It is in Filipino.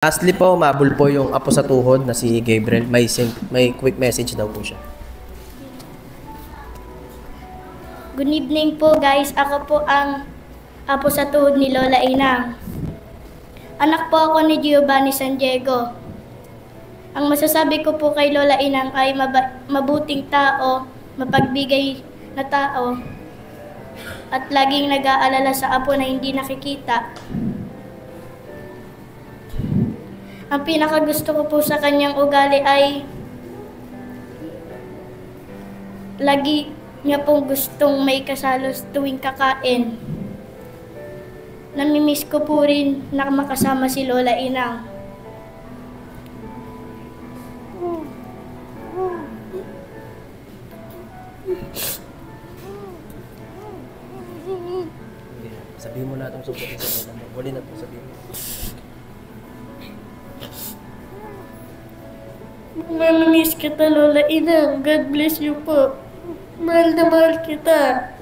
Lastly po, mabul po yung apo sa tuhod na si Gabriel. May quick message daw po siya. Good evening po guys. Ako po ang apo sa tuhod ni Lola Inang. Anak po ako ni Giovanni San Diego. Ang masasabi ko po kay Lola Inang ay mabuting tao, mapagbigay na tao, at laging nag-aalala sa apo na hindi nakikita. Ang pinakagusto ko po sa kanyang ugali ay lagi niya pong gustong may kasalo tuwing kakain. Namimiss ko po rin na makasama si Lola Inang. Sabihin mo na itong subukin sa Lola mo. Huli na po sabihin mo. Mamimiss kita, Lola Inang. God bless you po. Mahal na mahal kita.